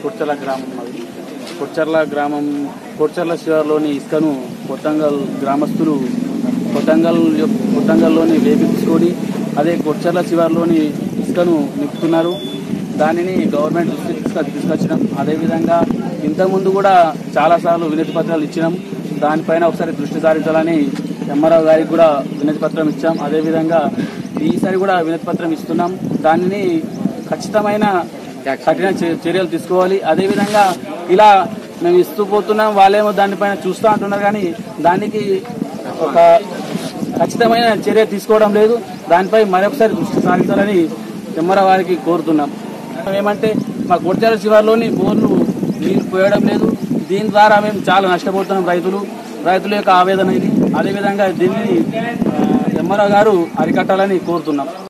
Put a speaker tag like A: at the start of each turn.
A: కొడ్చర్ల గ్రామం అది. కొడ్చర్ల శివారులోని ఇసుకను కొట్టంగల్ గ్రామస్తులు కొట్టంగల్లోని వేపించుకొని అదే కొడ్చర్ల శివారులోని ఇసుకను నింపుతున్నారు. దానిని గవర్నమెంట్ దృష్టికి తీసుకొచ్చినాం. అదేవిధంగా ఇంతకుముందు కూడా చాలాసార్లు వినతి పత్రాలు ఇచ్చినాం. దానిపైన ఒకసారి దృష్టి సారించాలని ఎంఆర్ఓ గారికి కూడా వినతి పత్రం ఇచ్చాం. అదేవిధంగా ఈసారి కూడా వినతి పత్రం ఇస్తున్నాం. దానిని ఖచ్చితమైన కఠిన చర్యలు తీసుకోవాలి. అదేవిధంగా ఇలా మేము ఇస్తూ పోతున్నాం, వాళ్ళేమో దానిపైన చూస్తూ అంటున్నారు, కానీ దానికి ఒక ఖచ్చితమైన చర్య తీసుకోవడం లేదు. దానిపై మరొకసారి దృష్టి సారించాలని ఎంఆర్ఓ గారికి కోరుతున్నాం. ఏమంటే మా కొడ్చర్ల శివారులోని బోర్లు నీరు పోయడం లేదు. దీని ద్వారా మేము చాలా నష్టపోతున్నాం. రైతుల యొక్క ఆవేదన ఇది. అదేవిధంగా దీన్ని ఎంఆర్ఓ గారు అరికట్టాలని కోరుతున్నాం.